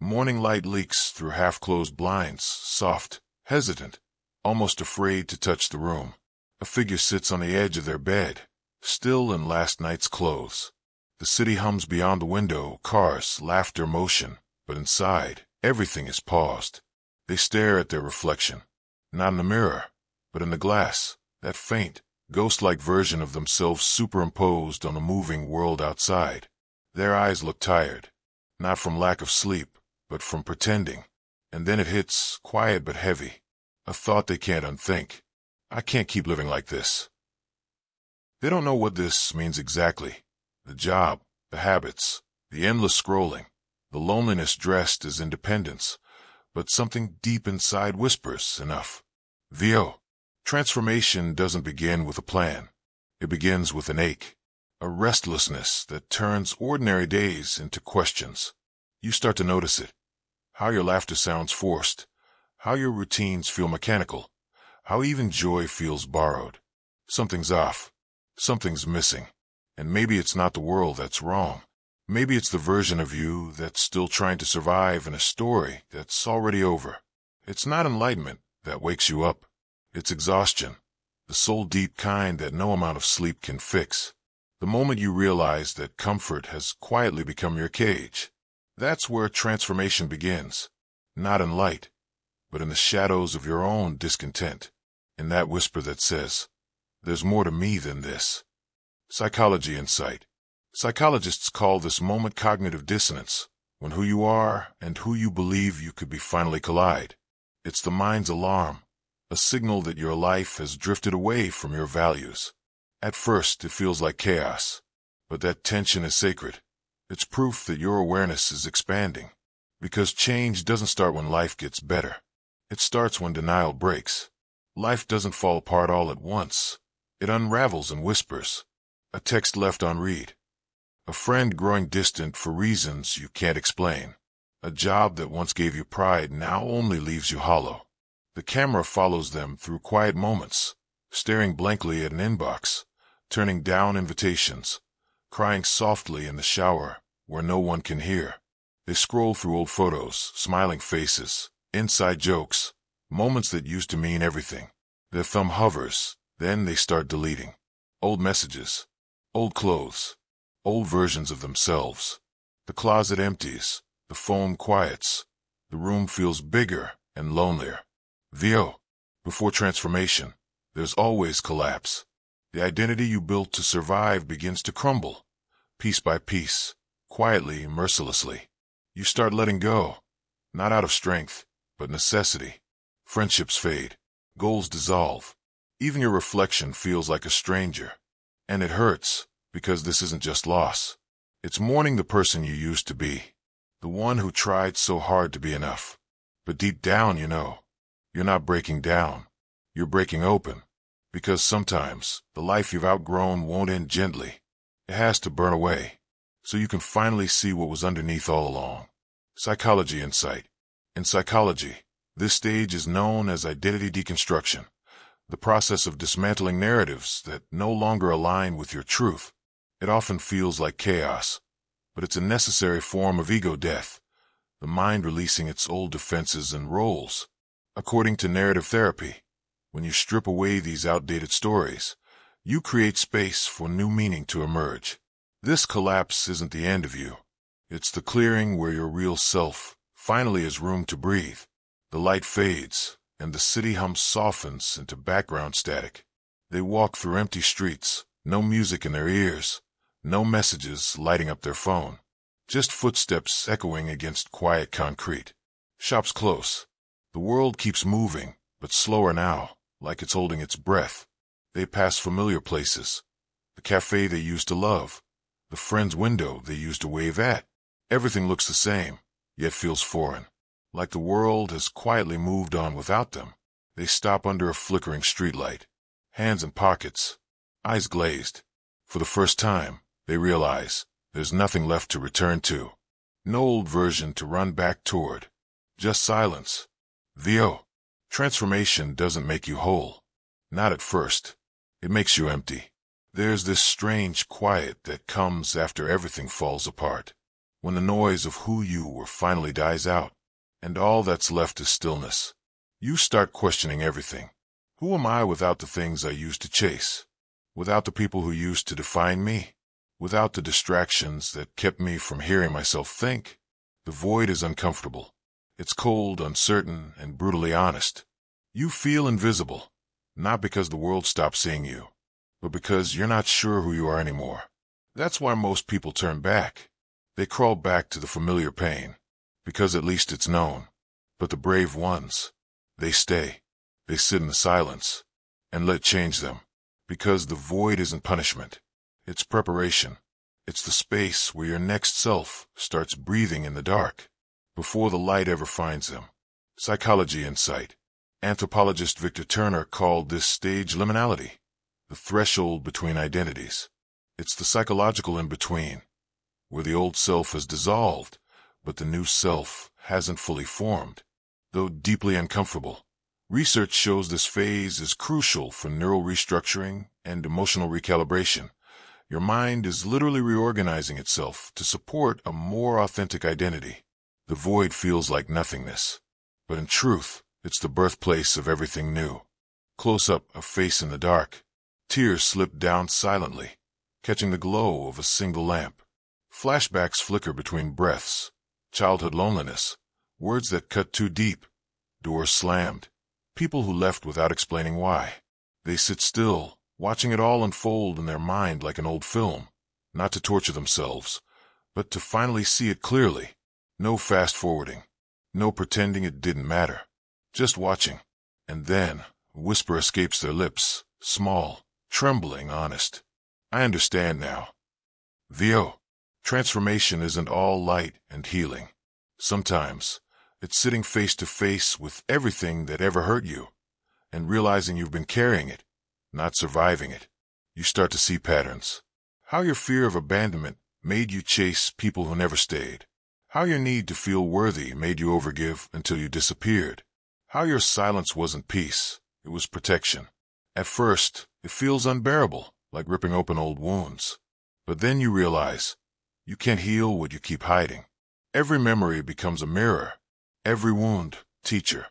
Morning light leaks through half-closed blinds, soft, hesitant, almost afraid to touch the room. A figure sits on the edge of their bed, still in last night's clothes. The city hums beyond the window, cars, laughter, motion, but inside, everything is paused. They stare at their reflection, not in the mirror, but in the glass, that faint, ghost-like version of themselves superimposed on the moving world outside. Their eyes look tired, not from lack of sleep, but from pretending. And then it hits, quiet but heavy, a thought they can't unthink. I can't keep living like this. They don't know what this means exactly. The job, the habits, the endless scrolling, the loneliness dressed as independence, but something deep inside whispers, enough. VO. Transformation doesn't begin with a plan. It begins with an ache, a restlessness that turns ordinary days into questions. You start to notice it. How your laughter sounds forced, how your routines feel mechanical, how even joy feels borrowed. Something's off. Something's missing. And maybe it's not the world that's wrong. Maybe it's the version of you that's still trying to survive in a story that's already over. It's not enlightenment that wakes you up. It's exhaustion, the soul-deep kind that no amount of sleep can fix. The moment you realize that comfort has quietly become your cage, that's where transformation begins. Not in light, but in the shadows of your own discontent. In that whisper that says, there's more to me than this. Psychology insight. Psychologists call this moment cognitive dissonance, when who you are and who you believe you could be finally collide. It's the mind's alarm, a signal that your life has drifted away from your values. At first, it feels like chaos, but that tension is sacred. It's proof that your awareness is expanding, because change doesn't start when life gets better. It starts when denial breaks. Life doesn't fall apart all at once. It unravels in whispers. A text left unread. A friend growing distant for reasons you can't explain. A job that once gave you pride now only leaves you hollow. The camera follows them through quiet moments, staring blankly at an inbox, turning down invitations, crying softly in the shower where no one can hear. They scroll through old photos, smiling faces, inside jokes, moments that used to mean everything. Their thumb hovers, then they start deleting. Old messages, old clothes, old versions of themselves. The closet empties, the phone quiets, the room feels bigger and lonelier. VO. Before transformation, there's always collapse. The identity you built to survive begins to crumble, piece by piece, quietly, mercilessly. You start letting go, not out of strength, but necessity. Friendships fade, goals dissolve. Even your reflection feels like a stranger. And it hurts, because this isn't just loss. It's mourning the person you used to be, the one who tried so hard to be enough. But deep down, you know, you're not breaking down. You're breaking open. Because sometimes, the life you've outgrown won't end gently. It has to burn away, so you can finally see what was underneath all along. Psychology insight. In psychology, this stage is known as identity deconstruction, the process of dismantling narratives that no longer align with your truth. It often feels like chaos, but it's a necessary form of ego death, the mind releasing its old defenses and roles. According to narrative therapy, when you strip away these outdated stories, you create space for new meaning to emerge. This collapse isn't the end of you. It's the clearing where your real self finally has room to breathe. The light fades, and the city hum softens into background static. They walk through empty streets, no music in their ears, no messages lighting up their phone. Just footsteps echoing against quiet concrete. Shops close. The world keeps moving, but slower now, like it's holding its breath. They pass familiar places. The cafe they used to love. The friend's window they used to wave at. Everything looks the same, yet feels foreign. Like the world has quietly moved on without them. They stop under a flickering streetlight. Hands in pockets. Eyes glazed. For the first time, they realize there's nothing left to return to. No old version to run back toward. Just silence. VO. Transformation doesn't make you whole. Not at first. It makes you empty. There's this strange quiet that comes after everything falls apart. when the noise of who you were finally dies out, and all that's left is stillness. You start questioning everything. Who am I without the things I used to chase? Without the people who used to define me? Without the distractions that kept me from hearing myself think? The void is uncomfortable. It's cold, uncertain, and brutally honest. You feel invisible, not because the world stopped seeing you, but because you're not sure who you are anymore. That's why most people turn back. They crawl back to the familiar pain, because at least it's known. But the brave ones, they stay. They sit in the silence and let change them, because the void isn't punishment. It's preparation. It's the space where your next self starts breathing in the dark, before the light ever finds them. Psychology Insight. Anthropologist Victor Turner called this stage liminality, the threshold between identities. It's the psychological in-between, where the old self has dissolved, but the new self hasn't fully formed. Though deeply uncomfortable, research shows this phase is crucial for neural restructuring and emotional recalibration. Your mind is literally reorganizing itself to support a more authentic identity. The void feels like nothingness, but in truth, it's the birthplace of everything new. Close up, a face in the dark. Tears slip down silently, catching the glow of a single lamp. Flashbacks flicker between breaths. Childhood loneliness. Words that cut too deep. Doors slammed. People who left without explaining why. They sit still, watching it all unfold in their mind like an old film, not to torture themselves, but to finally see it clearly. No fast-forwarding. No pretending it didn't matter. Just watching. And then, a whisper escapes their lips, small, trembling, honest. I understand now. Vio. Transformation isn't all light and healing. Sometimes, it's sitting face to face with everything that ever hurt you, and realizing you've been carrying it, not surviving it. You start to see patterns. How your fear of abandonment made you chase people who never stayed. How your need to feel worthy made you overgive until you disappeared. How your silence wasn't peace, it was protection. At first, it feels unbearable, like ripping open old wounds. But then you realize, you can't heal what you keep hiding. Every memory becomes a mirror. Every wound, teacher.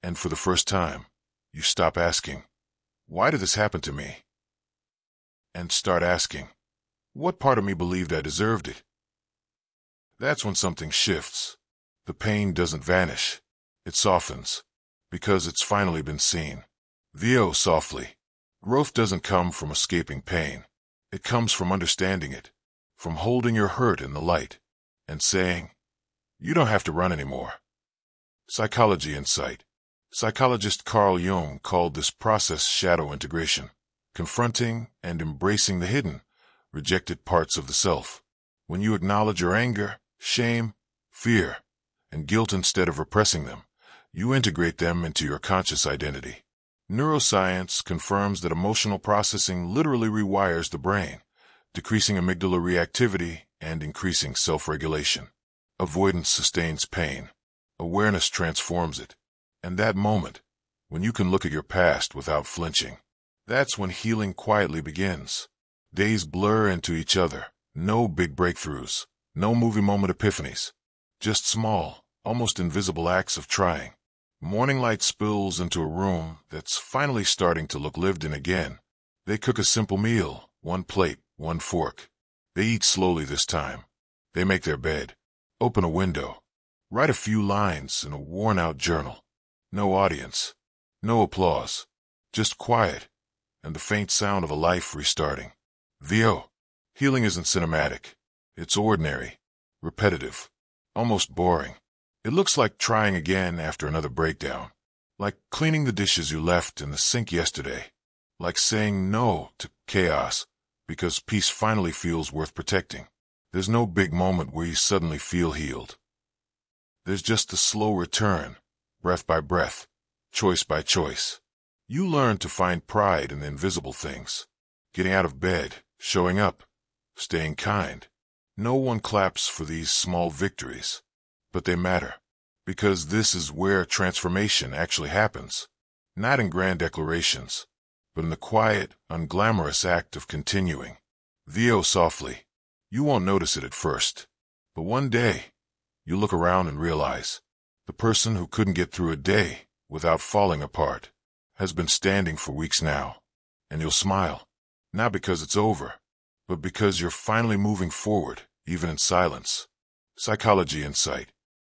And for the first time, you stop asking, why did this happen to me? And start asking, what part of me believed I deserved it? That's when something shifts. The pain doesn't vanish. It softens, because it's finally been seen. Vio softly. Growth doesn't come from escaping pain. It comes from understanding it, from holding your hurt in the light, and saying, you don't have to run anymore. Psychology Insight. Psychologist Carl Jung called this process shadow integration, confronting and embracing the hidden, rejected parts of the self. When you acknowledge your anger, shame, fear, and guilt instead of repressing them, you integrate them into your conscious identity. Neuroscience confirms that emotional processing literally rewires the brain, decreasing amygdala reactivity and increasing self-regulation. Avoidance sustains pain. Awareness transforms it. And that moment, when you can look at your past without flinching, that's when healing quietly begins. Days blur into each other. No big breakthroughs. No movie moment epiphanies. Just small, almost invisible acts of trying. Morning light spills into a room that's finally starting to look lived in again. They cook a simple meal, one plate, one fork. They eat slowly this time. They make their bed, open a window, write a few lines in a worn-out journal. No audience, no applause, just quiet and the faint sound of a life restarting. Vio. Healing isn't cinematic. It's ordinary, repetitive, almost boring. It looks like trying again after another breakdown, like cleaning the dishes you left in the sink yesterday, like saying no to chaos because peace finally feels worth protecting. There's no big moment where you suddenly feel healed. There's just a slow return, breath by breath, choice by choice. You learn to find pride in the invisible things, getting out of bed, showing up, staying kind. No one claps for these small victories, but they matter, because this is where transformation actually happens, not in grand declarations, but in the quiet, unglamorous act of continuing. Vio softly. You won't notice it at first. But one day, you look around and realize the person who couldn't get through a day without falling apart has been standing for weeks now. And you'll smile, not because it's over, but because you're finally moving forward, even in silence. Psychology Insight.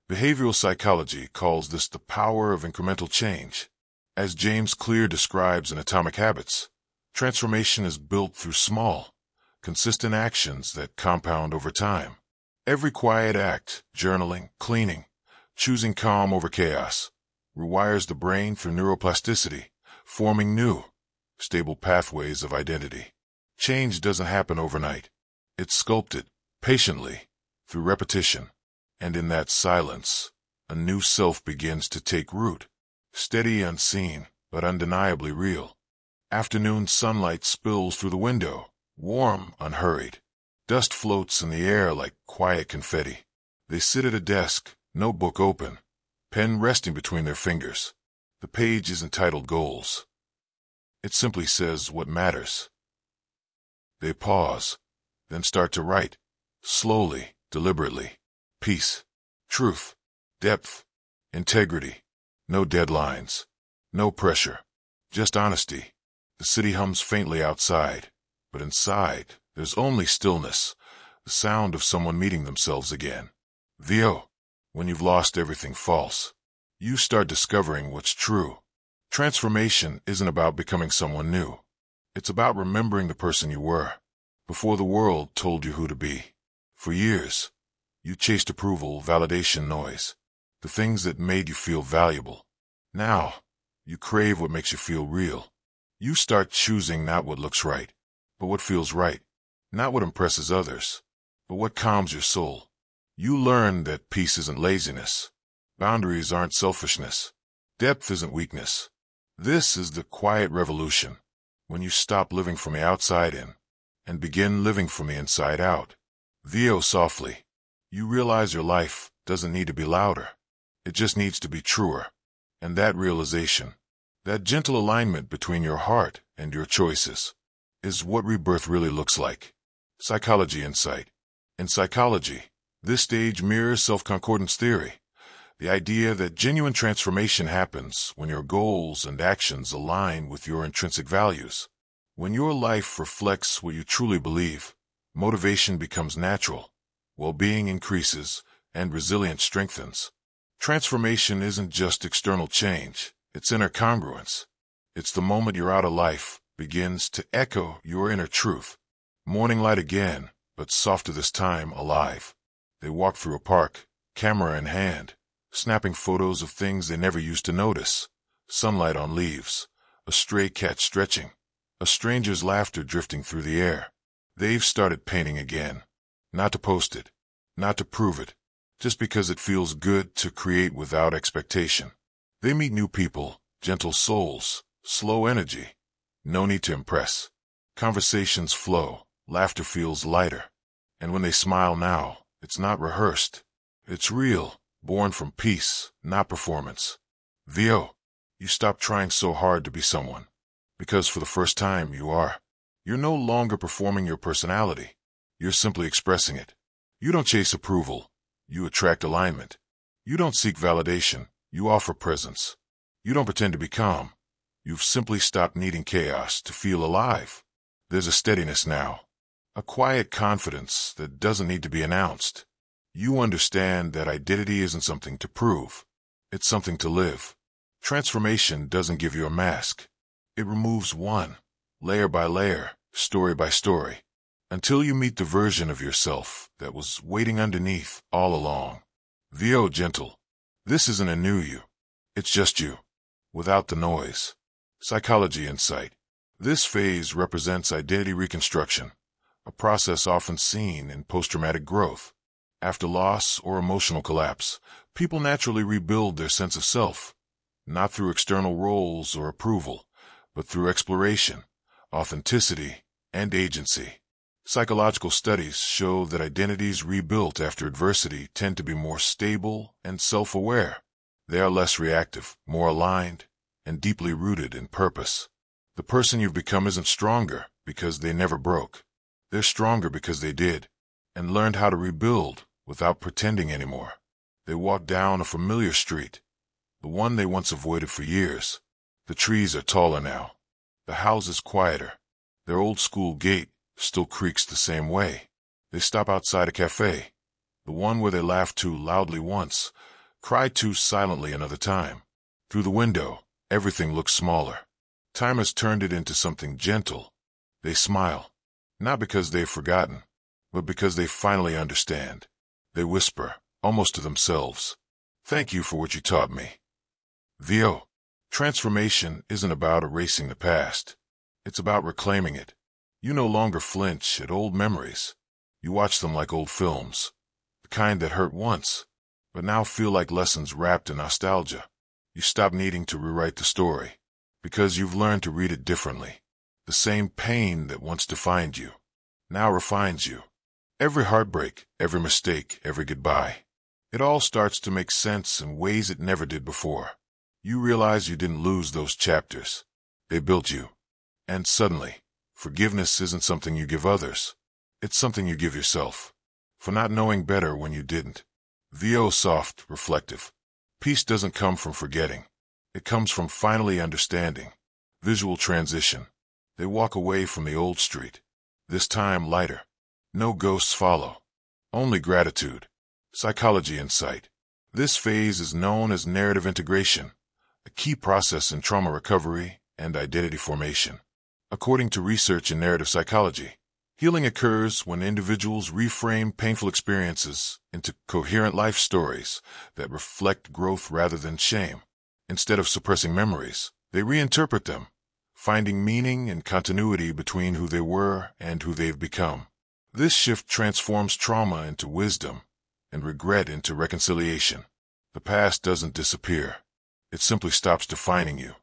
Behavioral psychology calls this the power of incremental change. As James Clear describes in Atomic Habits, transformation is built through small, consistent actions that compound over time. Every quiet act, journaling, cleaning, choosing calm over chaos, rewires the brain through neuroplasticity, forming new, stable pathways of identity. Change doesn't happen overnight. It's sculpted, patiently, through repetition. And in that silence, a new self begins to take root. Steady, unseen, but undeniably real. Afternoon sunlight spills through the window, warm, unhurried. Dust floats in the air like quiet confetti. They sit at a desk, notebook open, pen resting between their fingers. The page is entitled Goals. It simply says what matters. They pause, then start to write, slowly, deliberately. Peace, truth, depth, integrity. No deadlines, no pressure, just honesty. The city hums faintly outside, but inside, there's only stillness, the sound of someone meeting themselves again. Theo, when you've lost everything false, you start discovering what's true. Transformation isn't about becoming someone new. It's about remembering the person you were, before the world told you who to be. For years, you chased approval, validation, noise, the things that made you feel valuable. Now, you crave what makes you feel real. You start choosing not what looks right, but what feels right. Not what impresses others, but what calms your soul. You learn that peace isn't laziness. Boundaries aren't selfishness. Depth isn't weakness. This is the quiet revolution, when you stop living from the outside in and begin living from the inside out. Theo, softly, you realize your life doesn't need to be louder. It just needs to be truer. And that realization, that gentle alignment between your heart and your choices, is what rebirth really looks like. Psychology Insight. In psychology, this stage mirrors self-concordance theory, the idea that genuine transformation happens when your goals and actions align with your intrinsic values. When your life reflects what you truly believe, motivation becomes natural, well-being increases, and resilience strengthens. Transformation isn't just external change, it's inner congruence. It's the moment your outer life begins to echo your inner truth. Morning light again, but softer this time, alive. They walk through a park, camera in hand, snapping photos of things they never used to notice. Sunlight on leaves, a stray cat stretching, a stranger's laughter drifting through the air. They've started painting again. Not to post it, not to prove it, just because it feels good to create without expectation. They meet new people, gentle souls, slow energy. No need to impress. Conversations flow, laughter feels lighter. And when they smile now, it's not rehearsed. It's real, born from peace, not performance. Theo, you stop trying so hard to be someone. Because for the first time you are. You're no longer performing your personality. You're simply expressing it. You don't chase approval. You attract alignment. You don't seek validation. You offer presence. You don't pretend to be calm. You've simply stopped needing chaos to feel alive. There's a steadiness now. A quiet confidence that doesn't need to be announced. You understand that identity isn't something to prove. It's something to live. Transformation doesn't give you a mask. It removes one, layer by layer, story by story, until you meet the version of yourself that was waiting underneath all along. Theo, gentle. This isn't a new you. It's just you, without the noise. Psychology Insight. This phase represents identity reconstruction, a process often seen in post-traumatic growth. After loss or emotional collapse, people naturally rebuild their sense of self, not through external roles or approval, but through exploration, authenticity, and agency. Psychological studies show that identities rebuilt after adversity tend to be more stable and self-aware. They are less reactive, more aligned, and deeply rooted in purpose. The person you've become isn't stronger because they never broke. They're stronger because they did, and learned how to rebuild without pretending anymore. They walk down a familiar street, the one they once avoided for years. The trees are taller now, the houses quieter. Their old-school gate still creaks the same way. They stop outside a cafe, the one where they laughed too loudly once, cried too silently another time. Through the window, everything looks smaller. Time has turned it into something gentle. They smile, not because they've forgotten, but because they finally understand. They whisper, almost to themselves, "Thank you for what you taught me." Vio. Transformation isn't about erasing the past. It's about reclaiming it. You no longer flinch at old memories. You watch them like old films, the kind that hurt once, but now feel like lessons wrapped in nostalgia. You stop needing to rewrite the story, because you've learned to read it differently. The same pain that once defined you now refines you. Every heartbreak, every mistake, every goodbye, it all starts to make sense in ways it never did before. You realize you didn't lose those chapters. They built you. And suddenly, forgiveness isn't something you give others. It's something you give yourself, for not knowing better when you didn't. Vio. Soft, reflective. Peace doesn't come from forgetting. It comes from finally understanding. Visual transition. They walk away from the old street, this time lighter. No ghosts follow. Only gratitude. Psychology insight. This phase is known as narrative integration, a key process in trauma recovery and identity formation. According to research in narrative psychology, healing occurs when individuals reframe painful experiences into coherent life stories that reflect growth rather than shame. Instead of suppressing memories, they reinterpret them, finding meaning and continuity between who they were and who they've become. This shift transforms trauma into wisdom and regret into reconciliation. The past doesn't disappear. It simply stops defining you.